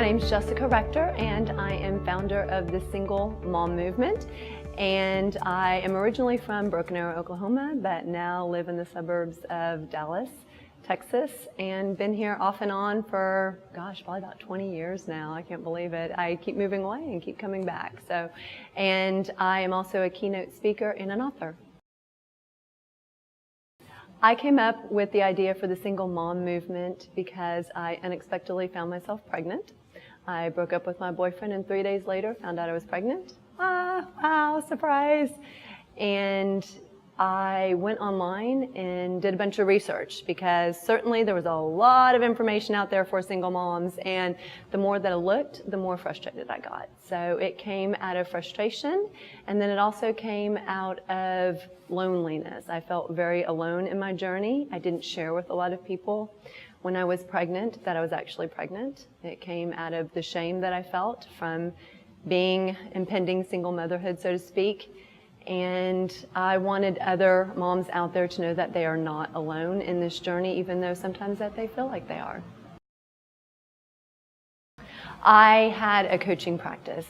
name's Jessica Rector, and I am founder of the Single Mom Movement. And I am originally from Broken Arrow, Oklahoma, but now live in the suburbs of Dallas, Texas, and been here off and on for, gosh, probably about 20 years now. I can't believe it. I keep moving away and keep coming back. And I am also a keynote speaker and an author. I came up with the idea for the Single Mom Movement because I unexpectedly found myself pregnant. I broke up with my boyfriend and 3 days later found out I was pregnant. Wow, surprise. And I went online and did a bunch of research because certainly there was a lot of information out there for single moms, and the more that I looked, the more frustrated I got. So it came out of frustration, and then it also came out of loneliness. I felt very alone in my journey. I didn't share with a lot of people when I was pregnant that I was actually pregnant. It came out of the shame that I felt from being impending single motherhood, so to speak. And I wanted other moms out there to know that they are not alone in this journey, even though sometimes that they feel like they are. I had a coaching practice.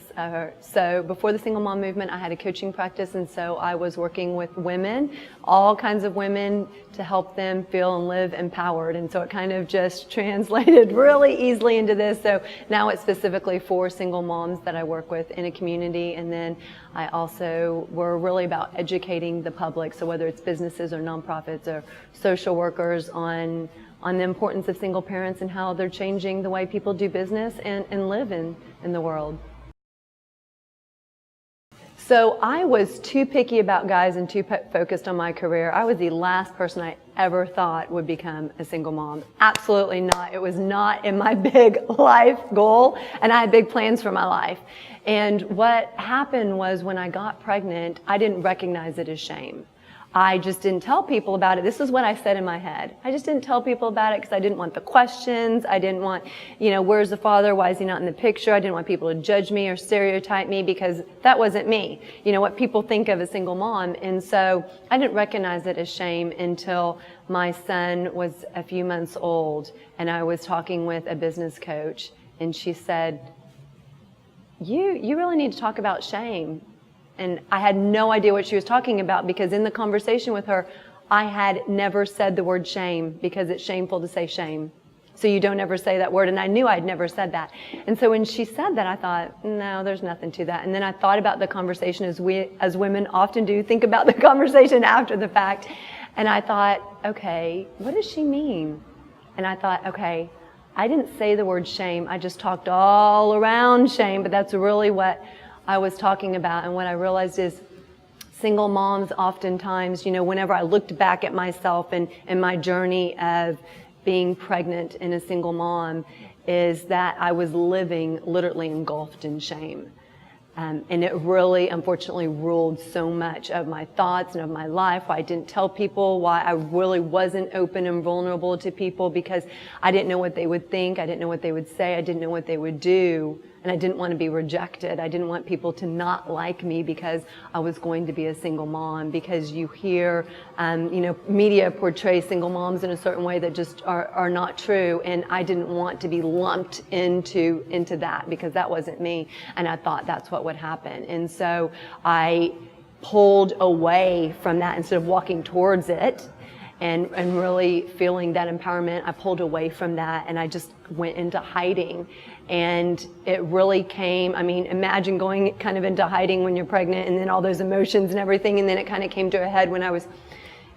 So before the Single Mom Movement, I had a coaching practice, and so I was working with women, all kinds of women, to help them feel and live empowered. And so it kind of just translated really easily into this. So now it's specifically for single moms that I work with in a community. And then I also were really about educating the public. So whether it's businesses or nonprofits or social workers on the importance of single parents and how they're changing the way people do business and live in the world. So I was too picky about guys and too focused on my career. I was the last person I ever thought would become a single mom. Absolutely not. It was not in my big life goal, and I had big plans for my life. And what happened was when I got pregnant, I didn't recognize it as shame. I just didn't tell people about it. This is what I said in my head. I just didn't tell people about it because I didn't want the questions. I didn't want, where's the father? Why is he not in the picture? I didn't want people to judge me or stereotype me because that wasn't me. What people think of a single mom. And so I didn't recognize it as shame until my son was a few months old, and I was talking with a business coach, and she said, you really need to talk about shame. And I had no idea what she was talking about because in the conversation with her, I had never said the word shame because it's shameful to say shame. So you don't ever say that word. And I knew I'd never said that. And so when she said that, I thought, no, there's nothing to that. And then I thought about the conversation as women often do, think about the conversation after the fact. And I thought, okay, what does she mean? And I thought, okay, I didn't say the word shame. I just talked all around shame, but that's really what I was talking about. And what I realized is single moms oftentimes, whenever I looked back at myself and my journey of being pregnant and a single mom, is that I was living literally engulfed in shame. And it really, unfortunately, ruled so much of my thoughts and of my life, why I didn't tell people, why I really wasn't open and vulnerable to people, because I didn't know what they would think, I didn't know what they would say, I didn't know what they would do, and I didn't want to be rejected. I didn't want people to not like me because I was going to be a single mom, because you hear, media portray single moms in a certain way that just are not true, and I didn't want to be lumped into that because that wasn't me, and I thought that's what would happen. And so I pulled away from that instead of walking towards it and really feeling that empowerment. I pulled away from that and I just went into hiding. And it really came, imagine going kind of into hiding when you're pregnant and then all those emotions and everything. And then it kind of came to a head when I was,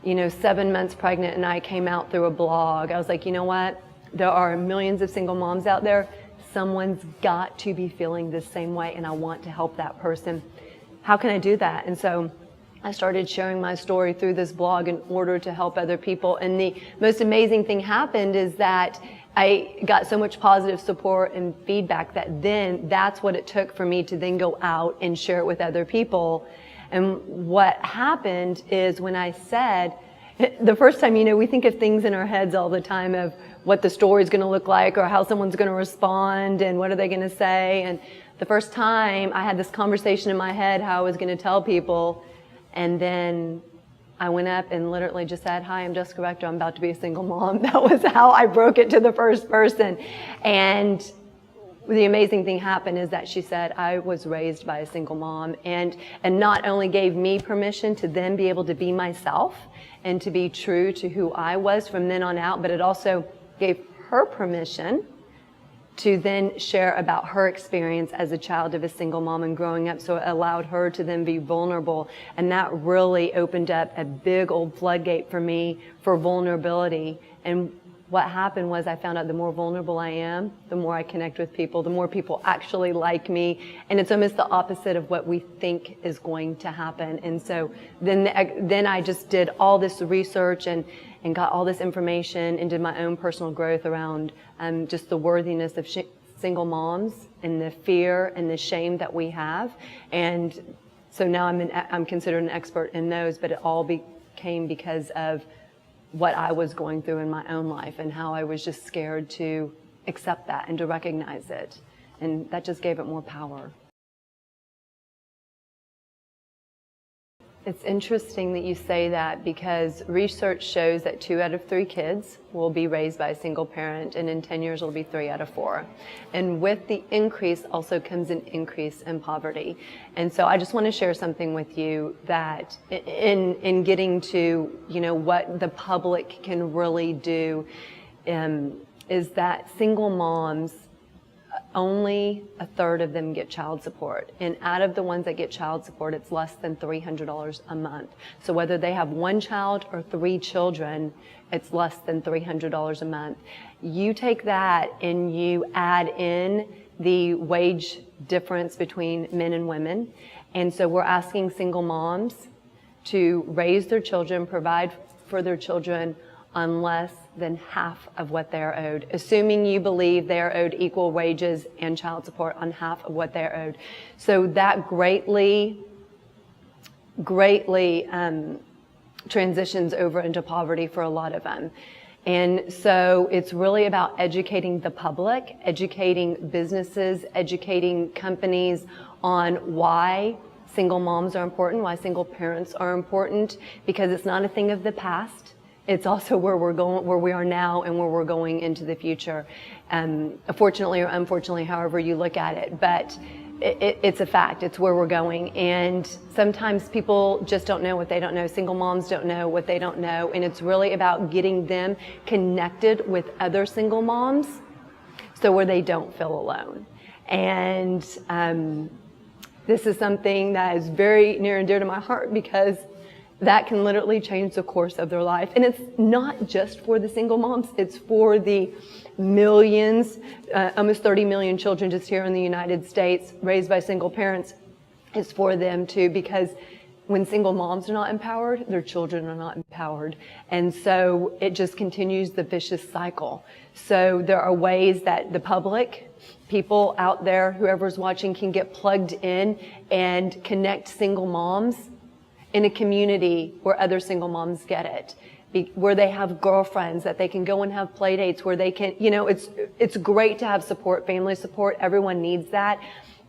7 months pregnant, and I came out through a blog. I was like, you know what? There are millions of single moms out there. Someone's got to be feeling the same way, and I want to help that person. How can I do that? And so I started sharing my story through this blog in order to help other people. And the most amazing thing happened is that I got so much positive support and feedback that then that's what it took for me to then go out and share it with other people. And what happened is when I said, the first time, we think of things in our heads all the time of what the story's going to look like or how someone's going to respond and what are they going to say. And the first time I had this conversation in my head how I was going to tell people, and then I went up and literally just said, hi, I'm JessICARector, I'm about to be a single mom. That was how I broke it to the first person. And the amazing thing happened is that she said, I was raised by a single mom, and not only gave me permission to then be able to be myself and to be true to who I was from then on out, but it also gave her permission to then share about her experience as a child of a single mom and growing up. So it allowed her to then be vulnerable. And that really opened up a big old floodgate for me for vulnerability. And what happened was I found out the more vulnerable I am, the more I connect with people, the more people actually like me. And it's almost the opposite of what we think is going to happen. And so then I just did all this research and got all this information and did my own personal growth around just the worthiness of single moms and the fear and the shame that we have. And so now I'm considered an expert in those, but it all became because of what I was going through in my own life and how I was just scared to accept that and to recognize it. And that just gave it more power. It's interesting that you say that, because research shows that 2 out of 3 kids will be raised by a single parent, and in 10 years it'll be 3 out of 4. And with the increase also comes an increase in poverty. And so I just want to share something with you that in getting to, what the public can really do, is that single moms, only a third of them get child support. And out of the ones that get child support, it's less than $300 a month. So whether they have 1 child or 3 children, it's less than $300 a month. You take that and you add in the wage difference between men and women. And so we're asking single moms to raise their children, provide for their children on less than half of what they're owed, assuming you believe they're owed equal wages and child support on half of what they're owed. So that greatly transitions over into poverty for a lot of them. And so it's really about educating the public, educating businesses, educating companies on why single moms are important, why single parents are important, because it's not a thing of the past. It's also where we're going, where we are now, and where we're going into the future. Fortunately or unfortunately, however you look at it, but it's a fact. It's where we're going. And sometimes people just don't know what they don't know. Single moms don't know what they don't know. And it's really about getting them connected with other single moms so where they don't feel alone. And this is something that is very near and dear to my heart, because that can literally change the course of their life. And it's not just for the single moms, it's for the millions, almost 30 million children just here in the United States raised by single parents. It's for them too, because when single moms are not empowered, their children are not empowered. And so it just continues the vicious cycle. So there are ways that the public, people out there, whoever's watching, can get plugged in and connect single moms in a community where other single moms get it, where they have girlfriends that they can go and have play dates, where they can, it's great to have support, family support. Everyone needs that.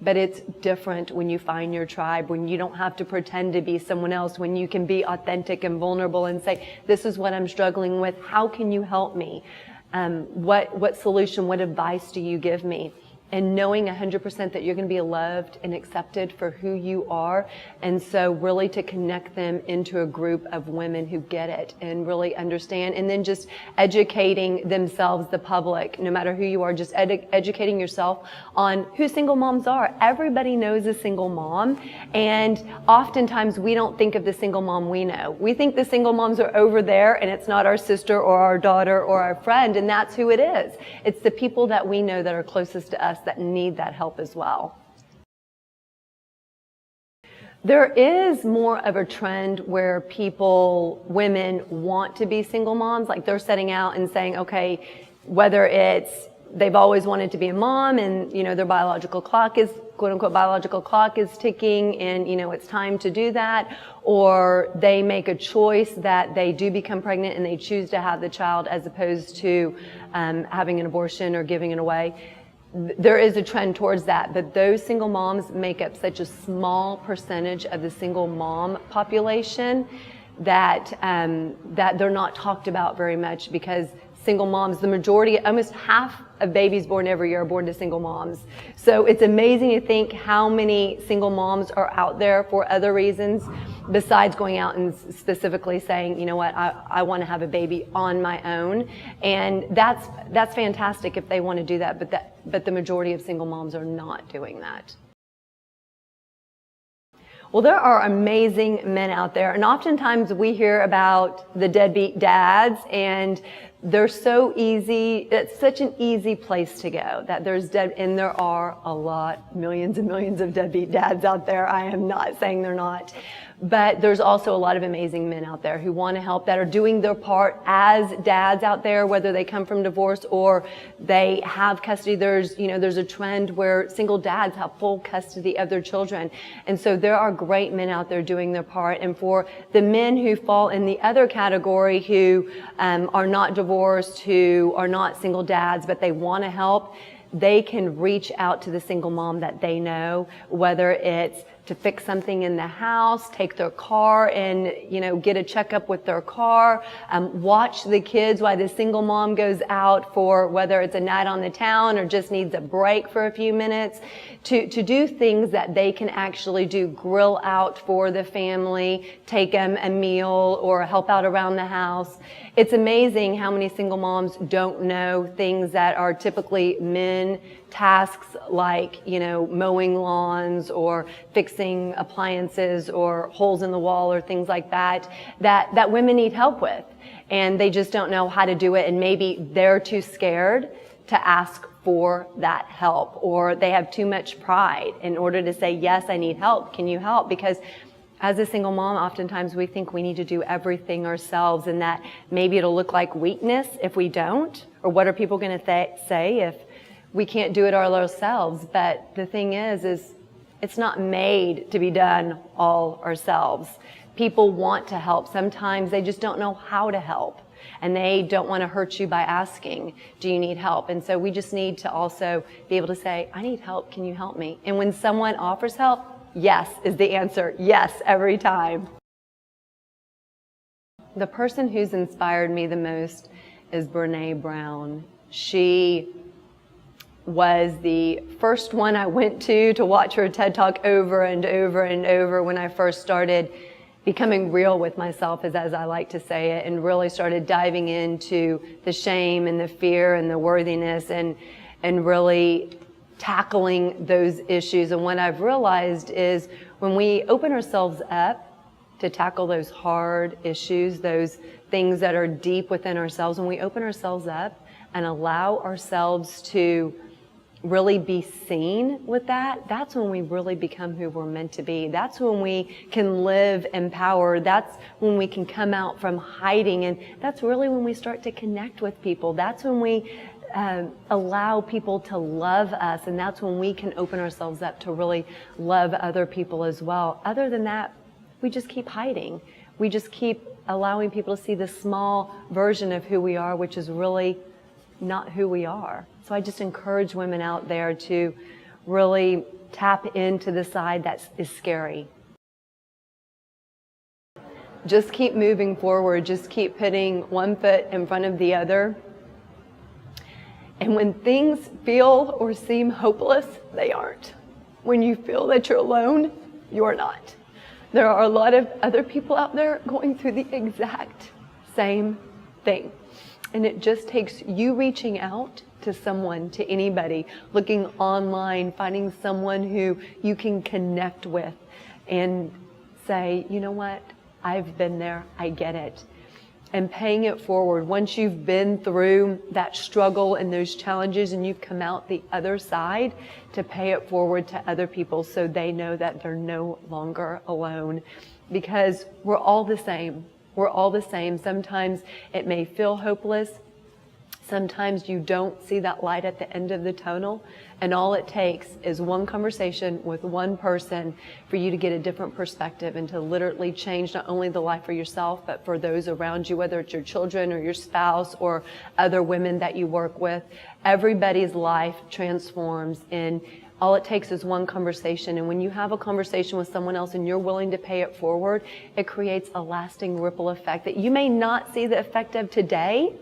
But it's different when you find your tribe, when you don't have to pretend to be someone else, when you can be authentic and vulnerable and say, this is what I'm struggling with. How can you help me? What solution, what advice do you give me? And knowing 100% that you're going to be loved and accepted for who you are. And so really to connect them into a group of women who get it and really understand, and then just educating themselves, the public, no matter who you are, just educating yourself on who single moms are. Everybody knows a single mom, and oftentimes we don't think of the single mom we know. We think the single moms are over there and it's not our sister or our daughter or our friend, and that's who it is. It's the people that we know that are closest to us that need that help as well. There is more of a trend where women want to be single moms, like they're setting out and saying, okay, whether it's they've always wanted to be a mom and, their biological clock is, quote unquote, biological clock is ticking and, it's time to do that, or they make a choice that they do become pregnant and they choose to have the child as opposed to having an abortion or giving it away. There is a trend towards that, but those single moms make up such a small percentage of the single mom population that they're not talked about very much, because single moms. The majority, almost half of babies born every year are born to single moms. So it's amazing to think how many single moms are out there for other reasons besides going out and specifically saying, you know what, I want to have a baby on my own. And that's fantastic if they want to do that, but the majority of single moms are not doing that. Well, there are amazing men out there, and oftentimes we hear about the deadbeat dads, and they're so easy. It's such an easy place to go that and there are a lot, millions and millions of deadbeat dads out there. I am not saying they're not. But there's also a lot of amazing men out there who want to help, that are doing their part as dads out there, whether they come from divorce or they have custody. There's a trend where single dads have full custody of their children. And so there are great men out there doing their part. And for the men who fall in the other category, who are not divorced, who are not single dads, but they want to help, they can reach out to the single mom that they know, whether it's to fix something in the house, take their car and, get a checkup with their car, watch the kids while the single mom goes out for whether it's a night on the town or just needs a break for a few minutes, to do things that they can actually do, grill out for the family, take them a meal or help out around the house. It's amazing how many single moms don't know things that are typically men tasks, like, mowing lawns or fixing appliances or holes in the wall or things like that women need help with. And they just don't know how to do it, and maybe they're too scared to ask for that help, or they have too much pride in order to say, yes, I need help. Can you help? Because as a single mom, oftentimes we think we need to do everything ourselves, and that maybe it'll look like weakness if we don't, or what are people going to say if we can't do it all ourselves. But the thing is it's not made to be done all ourselves. People want to help. Sometimes they just don't know how to help, and they don't want to hurt you by asking, do you need help? And so we just need to also be able to say, I need help, can you help me? And when someone offers help, yes is the answer. Yes, every time. The person who's inspired me the most is Brene Brown. She was the first one I went to watch her TED Talk over and over and over when I first started becoming real with myself, as I like to say it, and really started diving into the shame and the fear and the worthiness and really tackling those issues. And what I've realized is when we open ourselves up to tackle those hard issues, those things that are deep within ourselves, when we open ourselves up and allow ourselves to really be seen with that, that's when we really become who we're meant to be. That's when we can live empowered. That's when we can come out from hiding. And that's really when we start to connect with people. That's when we allow people to love us. And that's when we can open ourselves up to really love other people as well. Other than that, we just keep hiding. We just keep allowing people to see the small version of who we are, which is really not who we are. So I just encourage women out there to really tap into the side that is scary. Just keep moving forward. Just keep putting one foot in front of the other. And when things feel or seem hopeless, they aren't. When you feel that you're alone, you're not. There are a lot of other people out there going through the exact same thing. And it just takes you reaching out to someone, to anybody, looking online, finding someone who you can connect with and say, you know what, I've been there, I get it. And paying it forward. Once you've been through that struggle and those challenges and you've come out the other side, to pay it forward to other people so they know that they're no longer alone. Because we're all the same. We're all the same. Sometimes it may feel hopeless. Sometimes you don't see that light at the end of the tunnel, and all it takes is one conversation with one person for you to get a different perspective and to literally change not only the life for yourself, but for those around you, whether it's your children or your spouse or other women that you work with. Everybody's life transforms, and all it takes is one conversation. And when you have a conversation with someone else and you're willing to pay it forward, it creates a lasting ripple effect that you may not see the effect of today,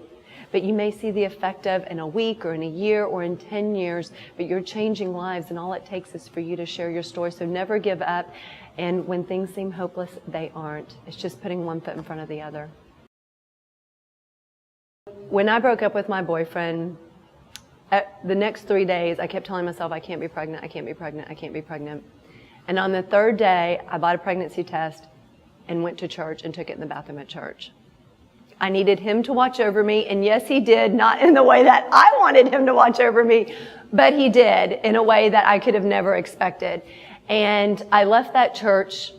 but you may see the effect of in a week or in a year or in 10 years, but you're changing lives, and all it takes is for you to share your story. So never give up. And when things seem hopeless, they aren't. It's just putting one foot in front of the other. When I broke up with my boyfriend, the next 3 days, I kept telling myself, I can't be pregnant, I can't be pregnant, I can't be pregnant. And on the third day, I bought a pregnancy test and went to church and took it in the bathroom at church. I needed him to watch over me, and yes, he did, not in the way that I wanted him to watch over me, but he did in a way that I could have never expected. And I left that church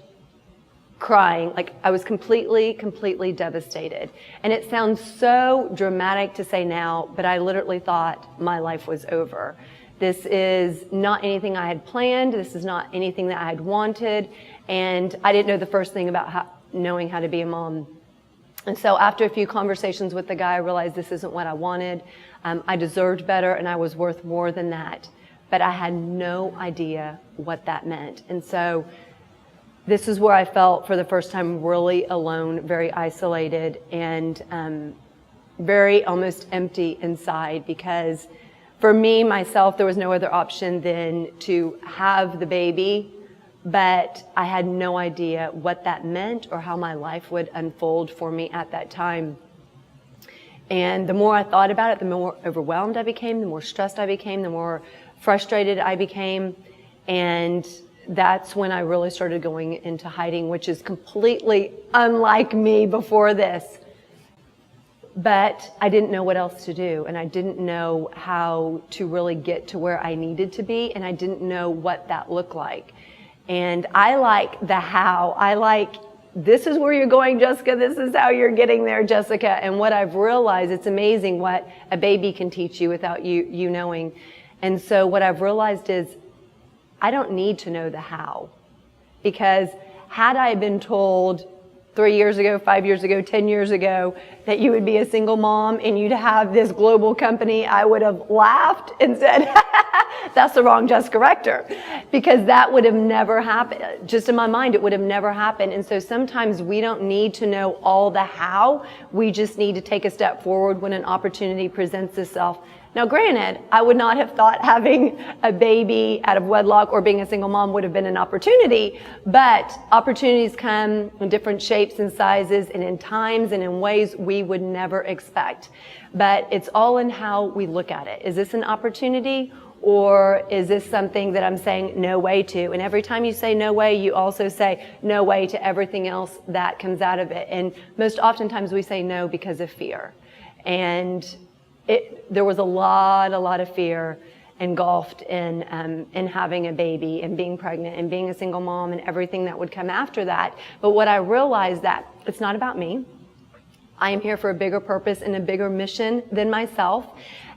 crying, like I was completely devastated. And it sounds so dramatic to say now, but I literally thought my life was over. This is not anything I had planned. This is not anything that I had wanted. And I didn't know the first thing about knowing how to be a mom. And so after a few conversations with the guy, I realized this isn't what I wanted. I deserved better, and I was worth more than that. But I had no idea what that meant. And so this is where I felt for the first time really alone, very isolated, and very almost empty inside, because for me, myself, there was no other option than to have the baby, but I had no idea what that meant or how my life would unfold for me at that time. And the more I thought about it, the more overwhelmed I became, the more stressed I became, the more frustrated I became. And that's when I really started going into hiding, which is completely unlike me before this. But I didn't know what else to do, and I didn't know how to really get to where I needed to be, and I didn't know what that looked like. And I like the how. I like, this is where you're going, Jessica. This is how you're getting there, Jessica. And what I've realized, it's amazing what a baby can teach you without you knowing. And so what I've realized is I don't need to know the how, because had I been told 3 years ago, 5 years ago, 10 years ago that you would be a single mom and you'd have this global company, I would have laughed and said, that's the wrong JessICARector, because that would have never happened. Just in my mind, it would have never happened. And so sometimes we don't need to know all the how. We just need to take a step forward when an opportunity presents itself. Now, granted, I would not have thought having a baby out of wedlock or being a single mom would have been an opportunity, but opportunities come in different shapes and sizes and in times and in ways we would never expect. But it's all in how we look at it. Is this an opportunity, or is this something that I'm saying no way to? And every time you say no way, you also say no way to everything else that comes out of it. And most oftentimes we say no because of fear. And there was a lot of fear engulfed in having a baby and being pregnant and being a single mom and everything that would come after that. But what I realized that it's not about me. I am here for a bigger purpose and a bigger mission than myself.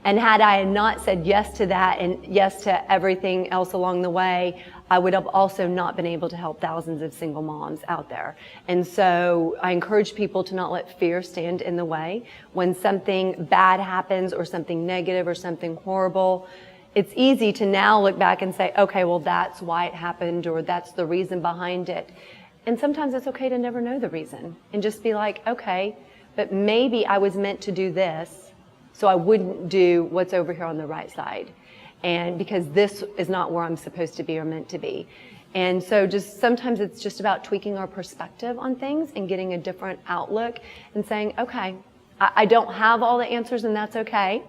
And had I not said yes to that and yes to everything else along the way, I would have also not been able to help thousands of single moms out there. And so I encourage people to not let fear stand in the way. When something bad happens or something negative or something horrible, it's easy to now look back and say, okay, well, that's why it happened, or that's the reason behind it. And sometimes it's okay to never know the reason and just be like, okay, but maybe I was meant to do this, so I wouldn't do what's over here on the right side. And because this is not where I'm supposed to be or meant to be. And so just sometimes it's just about tweaking our perspective on things and getting a different outlook and saying, okay, I don't have all the answers, and that's okay.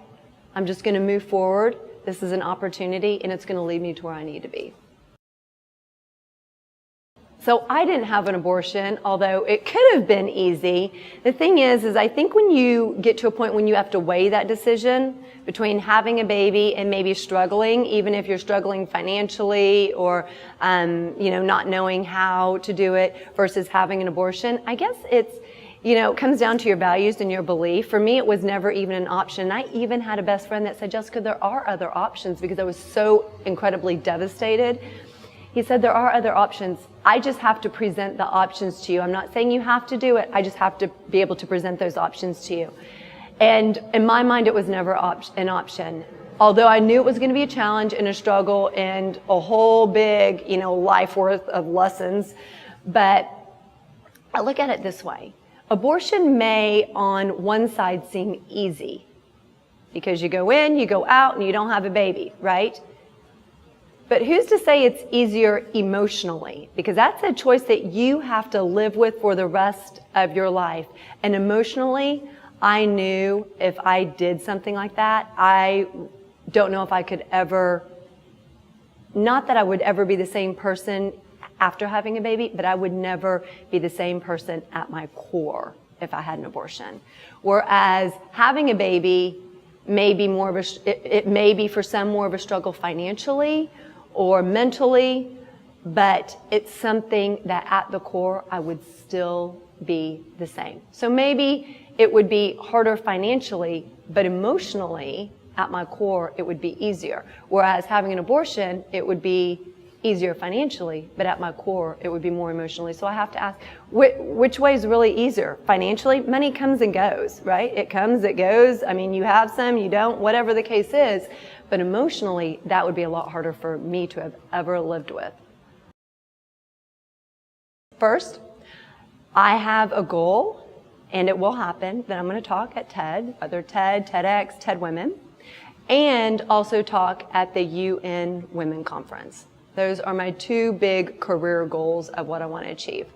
I'm just going to move forward. This is an opportunity, and it's going to lead me to where I need to be. So I didn't have an abortion, although it could have been easy. The thing is I think when you get to a point when you have to weigh that decision between having a baby and maybe struggling, even if you're struggling financially or, not knowing how to do it, versus having an abortion, I guess it's, it comes down to your values and your belief. For me, it was never even an option. I even had a best friend that said, Jessica, there are other options, because I was so incredibly devastated. He said, there are other options. I just have to present the options to you. I'm not saying you have to do it. I just have to be able to present those options to you. And in my mind, it was never an option. Although I knew it was going to be a challenge and a struggle and a whole big, life worth of lessons. But I look at it this way. Abortion may, on one side, seem easy. because you go in, you go out, and you don't have a baby, right? But who's to say it's easier emotionally? Because that's a choice that you have to live with for the rest of your life. And emotionally, I knew if I did something like that, I don't know if I could ever, not that I would ever be the same person after having a baby, but I would never be the same person at my core if I had an abortion. Whereas having a baby may be more of it may be for some more of a struggle financially or mentally, but it's something that at the core I would still be the same. So maybe it would be harder financially, but emotionally at my core it would be easier. Whereas having an abortion, it would be easier financially, but at my core it would be more emotionally. So I have to ask, which way is really easier? Financially, money comes and goes, right? It comes, it goes. I mean, you have some, you don't, whatever the case is. But emotionally, that would be a lot harder for me to have ever lived with. First, I have a goal, and it will happen, that I'm going to talk at TED, whether TED, TEDx, TED Women, and also talk at the UN Women Conference. Those are my two big career goals of what I want to achieve.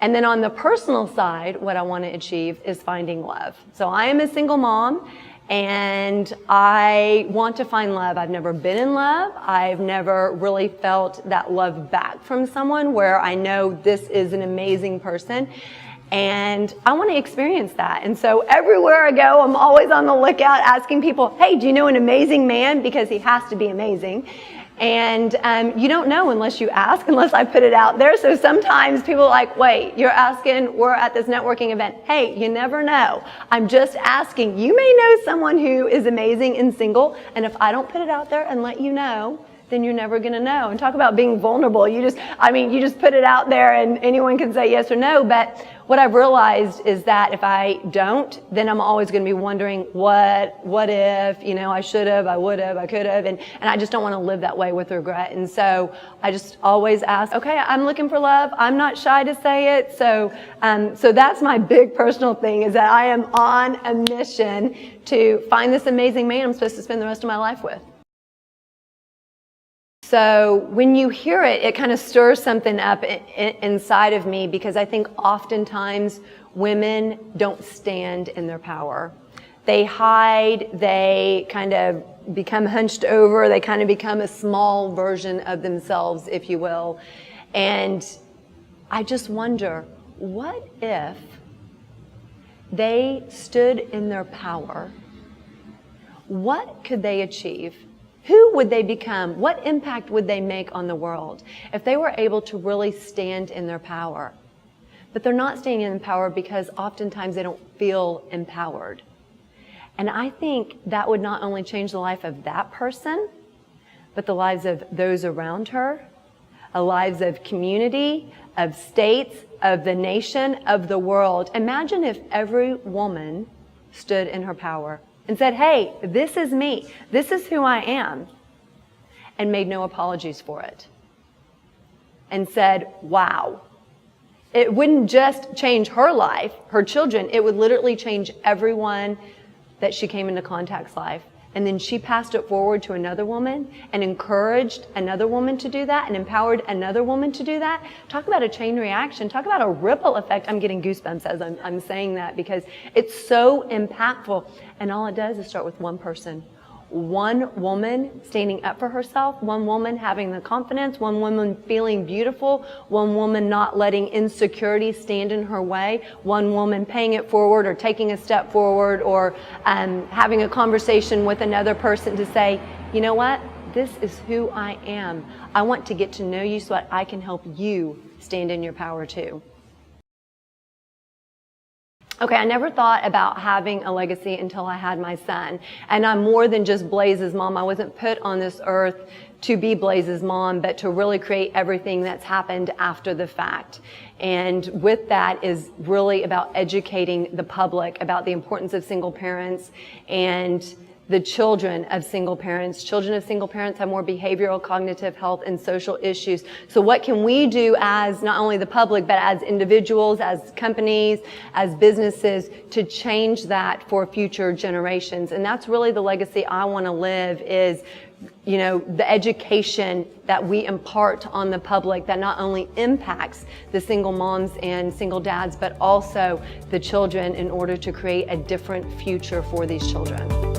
And then on the personal side, what I want to achieve is finding love. So I am a single mom, and I want to find love. I've never been in love. I've never really felt that love back from someone where I know this is an amazing person. And I want to experience that. And so everywhere I go, I'm always on the lookout asking people, hey, do you know an amazing man? Because he has to be amazing. And you don't know unless you ask, unless I put it out there. So sometimes people are like, wait, you're asking, we're at this networking event. Hey, you never know. I'm just asking. You may know someone who is amazing and single. And if I don't put it out there and let you know, then you're never going to know. And talk about being vulnerable. You just put it out there and anyone can say yes or no. But what I've realized is that if I don't, then I'm always going to be wondering what if, I should have, I would have, I could have. And I just don't want to live that way with regret. And so I just always ask, okay, I'm looking for love. I'm not shy to say it. So that's my big personal thing, is that I am on a mission to find this amazing man I'm supposed to spend the rest of my life with. So when you hear it, it kind of stirs something up inside of me, because I think oftentimes women don't stand in their power. They hide, they kind of become hunched over, they kind of become a small version of themselves, if you will. And I just wonder, what if they stood in their power? What could they achieve? Who would they become? What impact would they make on the world if they were able to really stand in their power? But they're not standing in power because oftentimes they don't feel empowered. And I think that would not only change the life of that person, but the lives of those around her, the lives of community, of states, of the nation, of the world. Imagine if every woman stood in her power and said, hey, this is me. This is who I am. And made no apologies for it. And said, wow. It wouldn't just change her life, her children. It would literally change everyone that she came into contact's life. And then she passed it forward to another woman and encouraged another woman to do that and empowered another woman to do that. Talk about a chain reaction. Talk about a ripple effect. I'm getting goosebumps as I'm saying that, because it's so impactful. And all it does is start with one person. One woman standing up for herself, one woman having the confidence, one woman feeling beautiful, one woman not letting insecurity stand in her way, one woman paying it forward or taking a step forward, or having a conversation with another person to say, you know what, this is who I am. I want to get to know you so that I can help you stand in your power too. Okay, I never thought about having a legacy until I had my son. And I'm more than just Blaze's mom. I wasn't put on this earth to be Blaze's mom, but to really create everything that's happened after the fact. And with that is really about educating the public about the importance of single parents and the children of single parents. Children of single parents have more behavioral, cognitive, health, and social issues. So what can we do as not only the public, but as individuals, as companies, as businesses to change that for future generations? And that's really the legacy I want to live is, you know, the education that we impart on the public that not only impacts the single moms and single dads, but also the children in order to create a different future for these children.